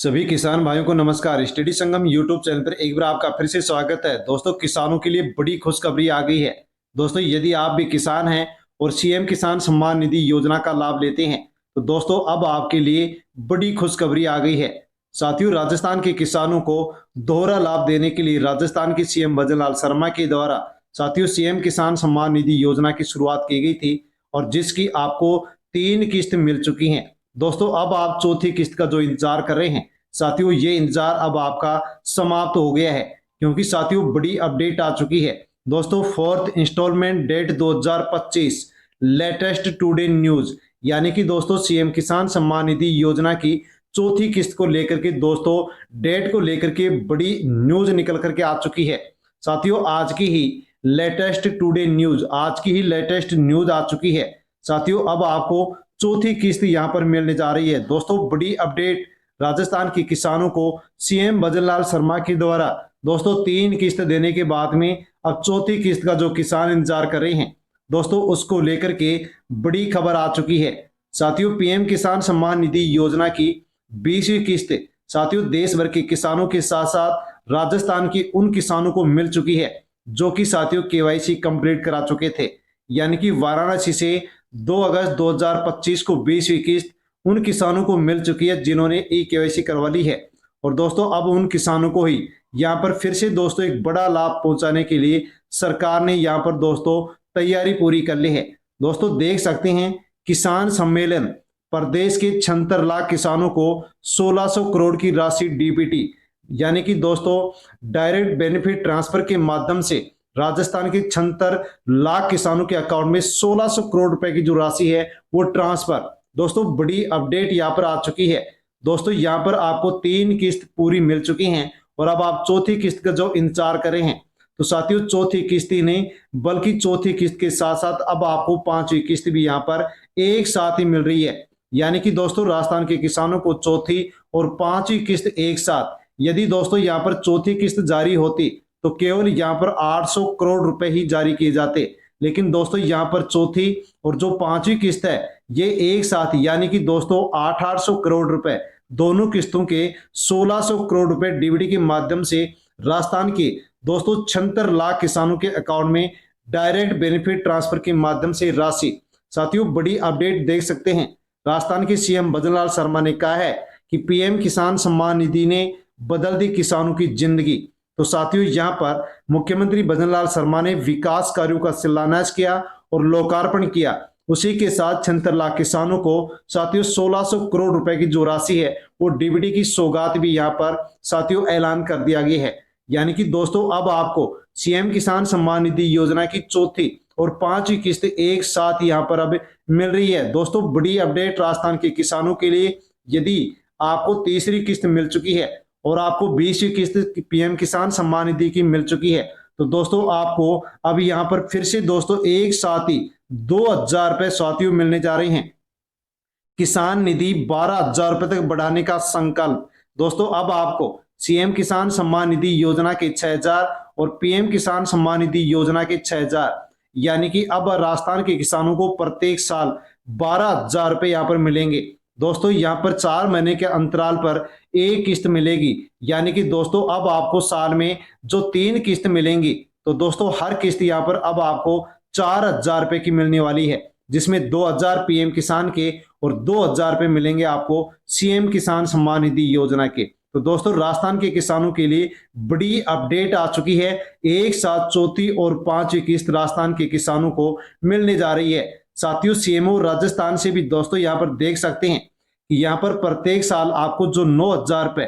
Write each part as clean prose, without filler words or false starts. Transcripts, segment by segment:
सभी किसान भाइयों को नमस्कार। स्टडी संगम यूट्यूब चैनल पर एक बार आपका फिर से स्वागत है। दोस्तों, किसानों के लिए बड़ी खुशखबरी आ गई है। दोस्तों, यदि आप भी किसान हैं और सीएम किसान सम्मान निधि योजना का लाभ लेते हैं तो दोस्तों अब आपके लिए बड़ी खुशखबरी आ गई है। साथियों, राजस्थान के किसानों को दोहरा लाभ देने के लिए राजस्थान के सीएम भजनलाल शर्मा के द्वारा साथियों सीएम किसान सम्मान निधि योजना की शुरुआत की गई थी और जिसकी आपको 3 किस्त मिल चुकी हैं। दोस्तों, अब आप चौथी किस्त का जो इंतजार कर रहे हैं साथियों, ये इंतजार अब आपका समाप्त हो गया है, क्योंकि साथियों बड़ी अपडेट आ चुकी है। दोस्तों, fourth instalment date 2025 latest today news, यानी कि दोस्तों सीएम किसान सम्मान निधि योजना की चौथी किस्त को लेकर के दोस्तों डेट को लेकर के बड़ी न्यूज निकल करके आ चुकी है। साथियों, आज की ही लेटेस्ट न्यूज आ चुकी है। साथियों, अब आपको चौथी किस्त यहां पर मिलने जा रही है। दोस्तों, बड़ी अपडेट राजस्थान के किसानों को सीएम भजनलाल शर्मा के द्वारा दोस्तों 3 किस्त देने के बाद में अब चौथी किस्त का जो किसान इंतजार कर रहे हैं दोस्तों उसको लेकर के बड़ी खबर आ चुकी है। साथियों, पीएम किसान सम्मान निधि योजना की 20वीं किस्त साथियों देश भर के किसानों के साथ साथ राजस्थान के उन किसानों को मिल चुकी है जो कि साथियों केवाईसी कंप्लीट करा चुके थे, यानी कि वाराणसी से 2 अगस्त 2025 को 20वीं किस्त उन किसानों को मिल चुकी है जिन्होंने ई केवाईसी करवा ली है। और दोस्तों अब उन किसानों को ही यहाँ पर फिर से दोस्तों एक बड़ा लाभ पहुंचाने के लिए सरकार ने यहाँ पर दोस्तों तैयारी पूरी कर ली है। दोस्तों, देख सकते हैं किसान सम्मेलन प्रदेश के 76 लाख किसानों को 1600 करोड़ की राशि डीबीटी यानी कि दोस्तों डायरेक्ट बेनिफिट ट्रांसफर के माध्यम से राजस्थान के 76 लाख किसानों के अकाउंट में 1600 करोड़ रुपए की जो राशि है वो ट्रांसफर। दोस्तों, बड़ी अपडेट यहाँ पर आ चुकी है। दोस्तों, यहाँ पर आपको 3 किस्त पूरी मिल चुकी हैं और अब आप चौथी किस्त का जो इंतजार कर रहे हैं तो साथियों चौथी किस्त ही नहीं बल्कि चौथी किस्त के साथ साथ अब आपको 5वीं किस्त भी यहाँ पर एक साथ ही मिल रही है। यानी कि दोस्तों राजस्थान के किसानों को चौथी और 5वीं किस्त एक साथ, यदि दोस्तों यहाँ पर चौथी किस्त जारी होती तो केवल यहाँ पर 800 करोड़ रुपए ही जारी किए जाते, लेकिन दोस्तों यहाँ पर चौथी और जो 5वीं किस्त है ये एक साथ, यानी कि दोस्तों 800 करोड़ रुपए दोनों किस्तों के 1600 करोड़ रुपए डीबीटी के माध्यम से राजस्थान के दोस्तों 76 लाख किसानों के अकाउंट में डायरेक्ट बेनिफिट ट्रांसफर के माध्यम से राशि। साथियों, बड़ी अपडेट देख सकते हैं। राजस्थान के सीएम भजनलाल शर्मा ने कहा है कि पीएम किसान सम्मान निधि ने बदल दी किसानों की जिंदगी। तो साथियों यहाँ पर मुख्यमंत्री भजनलाल शर्मा ने विकास कार्यों का शिलान्यास किया और लोकार्पण किया। उसी के साथ 76 लाख किसानों को साथियों 1600 करोड़ रुपए की जो राशि है वो डीबीटी की सौगात भी यहाँ पर साथियों ऐलान कर दिया गया है। यानी कि दोस्तों अब आपको सीएम किसान सम्मान निधि योजना की चौथी और 5वीं किस्त एक साथ यहाँ पर अब मिल रही है। दोस्तों, बड़ी अपडेट राजस्थान के किसानों के लिए। यदि आपको तीसरी किस्त मिल चुकी है और आपको 20वीं किस्त पीएम किसान सम्मान निधि की मिल चुकी है तो दोस्तों आपको अब यहाँ पर फिर से दोस्तों एक साथ ही 2000 रुपए साथियों मिलने जा रहे हैं। किसान निधि 12,000 रुपए तक बढ़ाने का संकल्प। दोस्तों, अब आपको सीएम किसान सम्मान निधि योजना के 6,000 और पीएम किसान सम्मान निधि योजना के 6,000, यानी कि अब राजस्थान के किसानों को प्रत्येक साल 12,000 रुपए यहाँ पर मिलेंगे। दोस्तों, यहाँ पर 4 महीने के अंतराल पर एक किस्त मिलेगी, यानी कि दोस्तों अब आपको साल में जो 3 किस्त मिलेंगी तो दोस्तों हर किस्त यहाँ पर अब आपको 4,000 रुपए की मिलने वाली है, जिसमें 2,000 पीएम किसान के और 2,000 रुपए मिलेंगे आपको सीएम किसान सम्मान निधि योजना के। तो दोस्तों राजस्थान के किसानों के लिए बड़ी अपडेट आ चुकी है। एक साथ चौथी और 5वीं किस्त राजस्थान के किसानों को मिलने जा रही है। साथियों, सीएमओ राजस्थान से भी दोस्तों यहाँ पर देख सकते हैं कि यहाँ पर प्रत्येक साल आपको जो 9,000 रुपए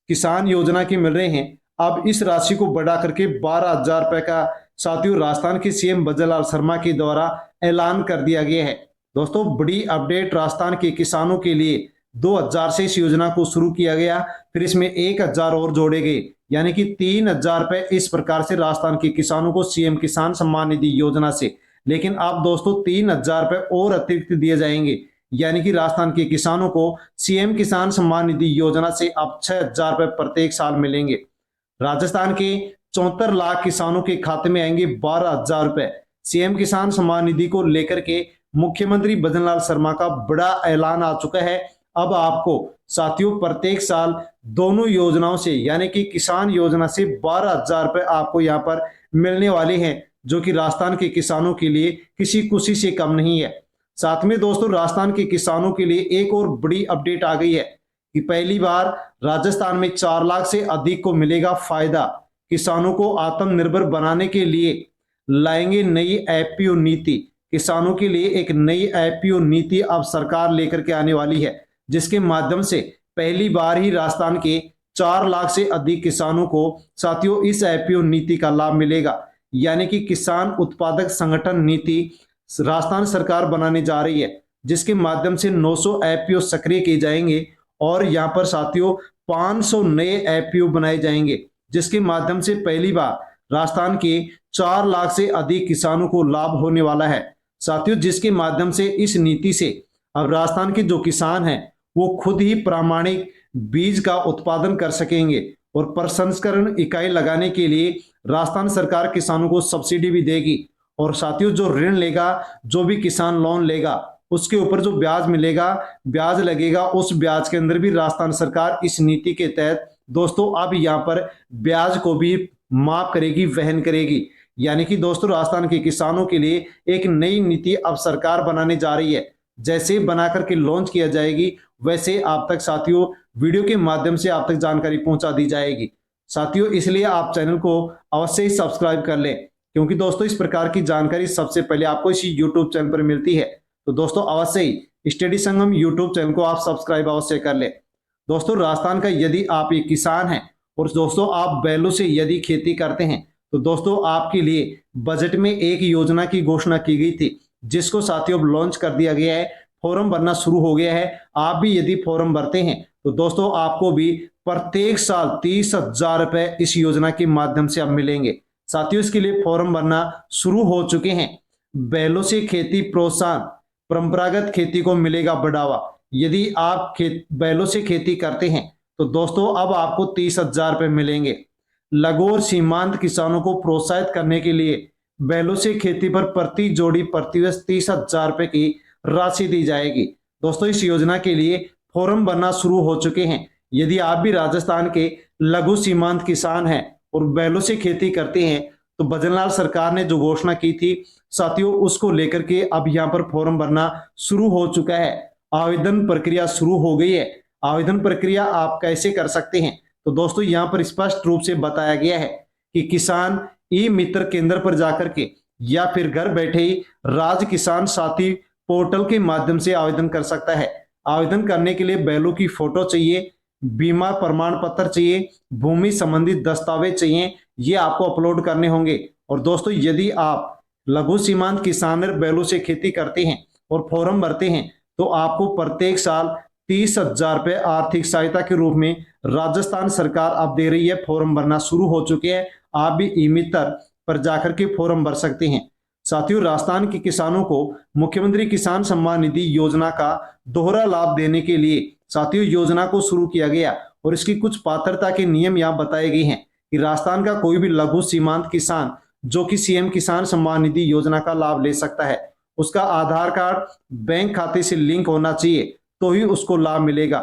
किसान योजना के मिल रहे हैं अब इस राशि को बढ़ा करके 12,000 रुपए का साथियों राजस्थान के सीएम भजनलाल शर्मा के द्वारा ऐलान कर दिया गया है। दोस्तों, बड़ी अपडेट राजस्थान के किसानों के लिए। 2000 से इस योजना को शुरू किया गया, फिर इसमें 1,000 और जोड़े गए, यानी कि 3,000 रुपए इस प्रकार से राजस्थान के किसानों को सीएम किसान सम्मान निधि योजना से। लेकिन अब दोस्तों 3,000 रुपए और अतिरिक्त दिए जाएंगे, यानी कि राजस्थान के किसानों को सीएम किसान सम्मान निधि योजना से अब 6,000 रुपए प्रत्येक साल मिलेंगे। राजस्थान के 74 लाख किसानों के खाते में आएंगे 12,000 रुपए। सीएम किसान सम्मान निधि को लेकर के मुख्यमंत्री भजनलाल शर्मा का बड़ा ऐलान आ चुका है। अब आपको साथियों प्रत्येक साल दोनों योजनाओं से यानी कि किसान योजना से 12,000 रुपए आपको यहाँ पर मिलने वाले हैं, जो कि राजस्थान के किसानों के लिए किसी खुशी से कम नहीं है। साथ में दोस्तों राजस्थान के किसानों के लिए एक और बड़ी अपडेट आ गई है कि पहली बार राजस्थान में 4 लाख से अधिक को मिलेगा फायदा। किसानों को आत्मनिर्भर बनाने के लिए लाएंगे नई एफपीओ नीति। किसानों के लिए एक नई एफपीओ नीति अब सरकार लेकर के आने वाली है, जिसके माध्यम से पहली बार ही राजस्थान के 4 लाख से अधिक किसानों को साथियों इस एफपीओ नीति का लाभ मिलेगा। यानी कि किसान उत्पादक संगठन नीति राजस्थान सरकार बनाने जा रही है, जिसके माध्यम से 900 एफपीओ सक्रिय किए जाएंगे और यहाँ पर साथियों 500 नए एफपीओ बनाए जाएंगे, जिसके माध्यम से पहली बार राजस्थान के 4 लाख से अधिक किसानों को लाभ होने वाला है। साथियों जिसके माध्यम से इस नीति से अब राजस्थान के जो किसान हैं वो खुद ही प्रामाणिक बीज का उत्पादन कर सकेंगे और प्रसंस्करण इकाई लगाने के लिए राजस्थान सरकार किसानों को सब्सिडी भी देगी। और साथियों जो ऋण लेगा, जो भी किसान लोन लेगा, उसके ऊपर जो ब्याज मिलेगा, ब्याज लगेगा, उस ब्याज के अंदर भी राजस्थान सरकार इस नीति के तहत दोस्तों अब यहाँ पर ब्याज को भी माफ करेगी, वहन करेगी। यानी कि दोस्तों राजस्थान के किसानों के लिए एक नई नीति अब सरकार बनाने जा रही है। जैसे बना करके लॉन्च किया जाएगी वैसे आप तक साथियों वीडियो के माध्यम से आप तक जानकारी पहुंचा दी जाएगी। साथियों इसलिए आप चैनल को अवश्य ही सब्सक्राइब कर लें, क्योंकि दोस्तों इस प्रकार की जानकारी सबसे पहले आपको इसी यूट्यूब चैनल पर मिलती है। तो दोस्तों अवश्य ही स्टडी संगम यूट्यूब चैनल को आप सब्सक्राइब अवश्य कर लें। दोस्तों राजस्थान का यदि आप एक किसान हैं और दोस्तों आप बैलों से यदि खेती करते हैं तो दोस्तों आपके लिए बजट में एक योजना की घोषणा की गई थी, जिसको साथियों लॉन्च कर दिया गया है। फॉर्म भरना शुरू हो गया है। आप भी यदि फॉर्म भरते हैं तो दोस्तों आपको भी प्रत्येक साल 30,000 रुपए इस योजना के माध्यम से अब मिलेंगे। साथियों इसके लिए फॉर्म भरना शुरू हो चुके हैं। बैलों से खेती प्रोत्साहन, परंपरागत खेती को मिलेगा बढ़ावा। यदि आप बैलों से खेती करते हैं तो दोस्तों अब आपको 30,000 रुपए मिलेंगे। लघु और सीमांत किसानों को प्रोत्साहित करने के लिए बैलों से खेती पर प्रति जोड़ी प्रतिवर्ष 30,000 रुपए की राशि दी जाएगी। दोस्तों इस योजना के लिए फॉर्म भरना शुरू हो चुके हैं। यदि आप भी राजस्थान के लघु सीमांत किसान हैं और बैलों से खेती करते हैं तो भजनलाल सरकार ने जो घोषणा की थी साथियों उसको लेकर के अब यहाँ पर फॉर्म भरना शुरू हो चुका है। आवेदन प्रक्रिया शुरू हो गई है। आवेदन प्रक्रिया आप कैसे कर सकते हैं तो दोस्तों यहाँ पर स्पष्ट रूप से बताया गया है कि किसान ई मित्र केंद्र पर जाकर के या फिर घर बैठे ही राज किसान साथी पोर्टल के माध्यम से आवेदन कर सकता है। आवेदन करने के लिए बैलों की फोटो चाहिए, बीमा प्रमाण पत्र चाहिए, भूमि संबंधित दस्तावेज चाहिए, ये आपको अपलोड करने होंगे। और दोस्तों यदि आप लघु सीमांत किसान बैलों से खेती करते हैं और फॉर्म भरते हैं तो आपको प्रत्येक साल 30,000 रुपए आर्थिक सहायता के रूप में राजस्थान सरकार अब दे रही है। फॉर्म भरना शुरू हो चुके हैं। आप भी ई मित्र पर जाकर के फॉर्म भर सकते हैं। साथियों राजस्थान के किसानों को मुख्यमंत्री किसान सम्मान निधि योजना का दोहरा लाभ देने के लिए साथियों योजना को शुरू किया गया और इसकी कुछ पात्रता के नियम यहाँ बताए गए हैं कि राजस्थान का कोई भी लघु सीमांत किसान जो कि सीएम किसान सम्मान निधि योजना का लाभ ले सकता है, उसका आधार कार्ड बैंक खाते से लिंक होना चाहिए तो ही उसको लाभ मिलेगा।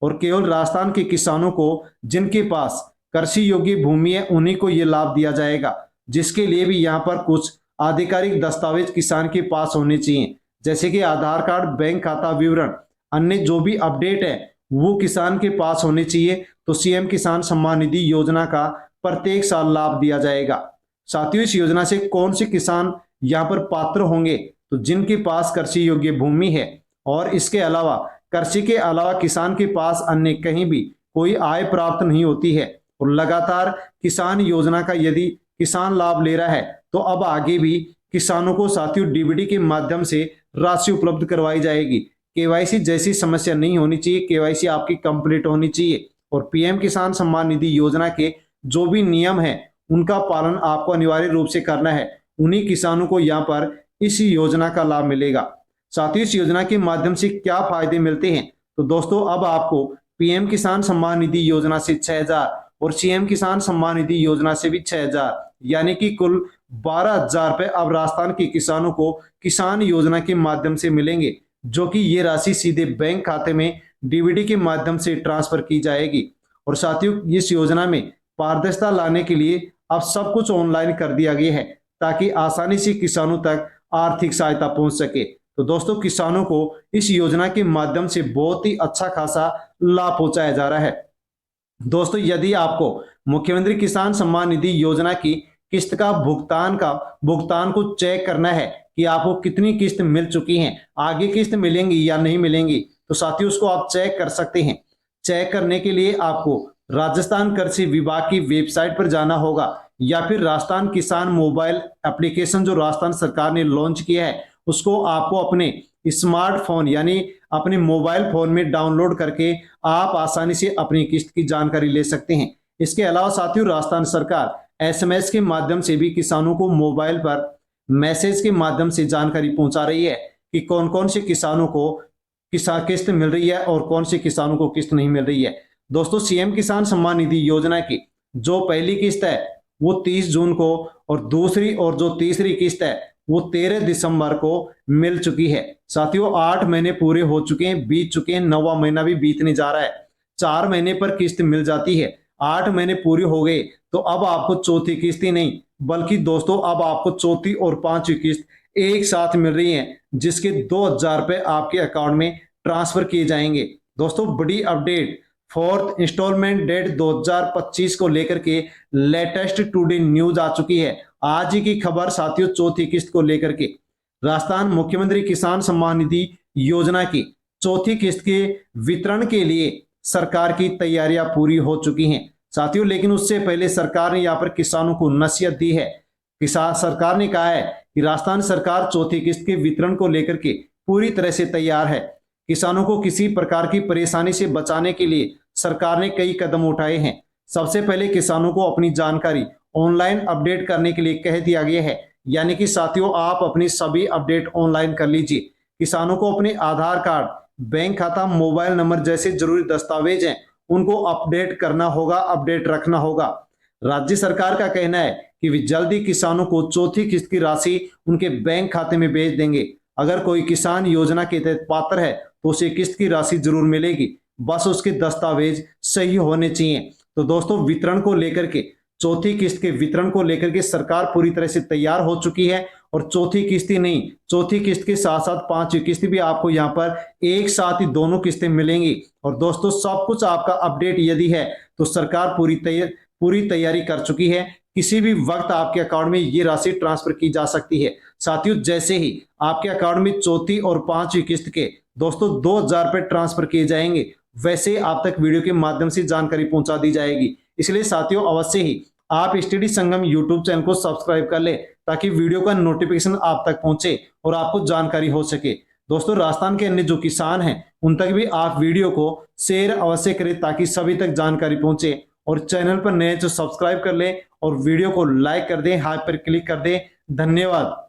और केवल राजस्थान के किसानों को जिनके पास कृषि योग्य भूमि है उन्हीं को ये लाभ दिया जाएगा, जिसके लिए भी यहाँ पर कुछ आधिकारिक दस्तावेज किसान के पास होने चाहिए, जैसे कि आधार कार्ड, बैंक खाता विवरण, अन्य जो भी अपडेट है वो किसान के पास होने चाहिए। तो सीएम किसान सम्मान निधि योजना का प्रत्येक साल लाभ दिया जाएगा। साथियों इस योजना से कौन से किसान यहाँ पर पात्र होंगे तो जिनके पास कृषि योग्य भूमि है और इसके अलावा कृषि के अलावा किसान के पास अन्य कहीं भी कोई आय प्राप्त नहीं होती है और लगातार किसान योजना का यदि किसान लाभ ले रहा है तो अब आगे भी किसानों को साथियों डीबीटी के माध्यम से राशि उपलब्ध करवाई जाएगी। केवाईसी जैसी समस्या नहीं होनी चाहिए, केवाईसी आपकी कंप्लीट होनी चाहिए और पीएम किसान सम्मान निधि योजना के जो भी नियम है उनका पालन आपको अनिवार्य रूप से करना है। उन्हीं किसानों को यहाँ पर इस योजना का लाभ मिलेगा। साथियों इस योजना के माध्यम से क्या फायदे मिलते हैं तो दोस्तों अब आपको पीएम किसान सम्मान निधि योजना से 6,000 और सीएम किसान सम्मान निधि योजना से भी 6,000 यानी कि कुल 12,000 रुपए अब राजस्थान के किसानों को किसान योजना के माध्यम से मिलेंगे, जो कि ये राशि सीधे बैंक खाते में डीबीटी के माध्यम से ट्रांसफर की जाएगी। और साथियों, इस योजना में पारदर्शिता लाने के लिए अब सब कुछ ऑनलाइन कर दिया गया है ताकि आसानी से किसानों तक आर्थिक सहायता पहुंच सके। तो दोस्तों, किसानों को इस योजना के माध्यम से बहुत ही अच्छा खासा लाभ पहुंचाया जा रहा है। दोस्तों, यदि आपको मुख्यमंत्री किसान सम्मान निधि योजना की किस्त का भुगतान को चेक करना है कि आपको कितनी किस्त मिल चुकी हैं, आगे किस्त मिलेंगी या नहीं मिलेंगी, तो साथियों उसको आप चेक कर सकते हैं। चेक करने के लिए आपको राजस्थान कृषि विभाग की वेबसाइट पर जाना होगा या फिर राजस्थान किसान मोबाइल एप्लीकेशन जो राजस्थान सरकार ने लॉन्च किया है उसको आपको अपने स्मार्टफोन यानी अपने मोबाइल फोन में डाउनलोड करके आप आसानी से अपनी किस्त की जानकारी ले सकते हैं। इसके अलावा साथियों, राजस्थान सरकार एसएमएस के माध्यम से भी किसानों को मोबाइल पर मैसेज के माध्यम से जानकारी पहुंचा रही है कि कौन कौन से किसानों को किस्त मिल रही है और कौन से किसानों को किस्त नहीं मिल रही है। दोस्तों, सीएम किसान सम्मान निधि योजना की जो पहली किस्त है वो 30 जून को और दूसरी और जो तीसरी किस्त है वो 13 दिसंबर को मिल चुकी है। साथियों, 8 महीने पूरे हो चुके हैं, बीत चुके हैं, 9वां महीना भी बीतने जा रहा है। 4 महीने पर किस्त मिल जाती है, 8 महीने पूरे हो गए तो अब आपको चौथी किस्त ही नहीं बल्कि दोस्तों अब आपको चौथी और पांचवी किस्त एक साथ मिल रही है जिसके 2000 रुपए आपके अकाउंट में ट्रांसफर किए जाएंगे। दोस्तों, बड़ी अपडेट फोर्थ इंस्टॉलमेंट डेट 2025 को लेकर के लेटेस्ट टुडे न्यूज आ चुकी है। आज ही की खबर साथियों, चौथी किस्त को लेकर के राजस्थान मुख्यमंत्री किसान सम्मान निधि योजना की चौथी किस्त के वितरण के लिए सरकार की तैयारियां पूरी हो चुकी हैं साथियों। लेकिन उससे पहले सरकार ने यहाँ पर किसानों को नसीहत दी है। किसान सरकार ने कहा है कि राजस्थान सरकार चौथी किस्त के वितरण को लेकर के पूरी तरह से तैयार है। किसानों को किसी प्रकार की परेशानी से बचाने के लिए सरकार ने कई कदम उठाए हैं। सबसे पहले किसानों को अपनी जानकारी ऑनलाइन अपडेट करने के लिए कह दिया गया है, यानी कि साथियों आप अपनी सभी अपडेट ऑनलाइन कर लीजिए। किसानों को अपने आधार कार्ड, बैंक खाता, मोबाइल नंबर जैसे जरूरी दस्तावेज हैं उनको अपडेट करना होगा, अपडेट रखना होगा। राज्य सरकार का कहना है कि वे जल्दी किसानों को चौथी किस्त की राशि उनके बैंक खाते में भेज देंगे। अगर कोई किसान योजना के तहत पात्र है तो उसे किस्त की राशि जरूर मिलेगी, बस उसके दस्तावेज सही होने चाहिए। तो दोस्तों, वितरण को लेकर के चौथी किस्त के वितरण को लेकर के सरकार पूरी तरह से तैयार हो चुकी है। और चौथी किस्त ही नहीं, चौथी किस्त के साथ साथ पांचवी किस्त भी आपको यहाँ पर एक साथ ही दोनों किस्तें मिलेंगी। और दोस्तों, सब कुछ आपका अपडेट यदि है तो सरकार पूरी तैयारी कर चुकी है। किसी भी वक्त आपके अकाउंट में ये राशि ट्रांसफर की जा सकती है। साथियों, जैसे ही आपके अकाउंट में चौथी और पांचवी किस्त के दोस्तों 2000 रुपए ट्रांसफर किए जाएंगे, वैसे आप तक वीडियो के माध्यम से जानकारी पहुंचा दी जाएगी। इसलिए साथियों, अवश्य ही आप स्टडी संगम यूट्यूब चैनल को सब्सक्राइब कर ले ताकि वीडियो का नोटिफिकेशन आप तक पहुंचे और आपको जानकारी हो सके। दोस्तों, राजस्थान के अन्य जो किसान हैं उन तक भी आप वीडियो को शेयर अवश्य करें ताकि सभी तक जानकारी पहुंचे। और चैनल पर नए तो सब्सक्राइब कर ले और वीडियो को लाइक कर दें, हाथ पर क्लिक कर दें। धन्यवाद।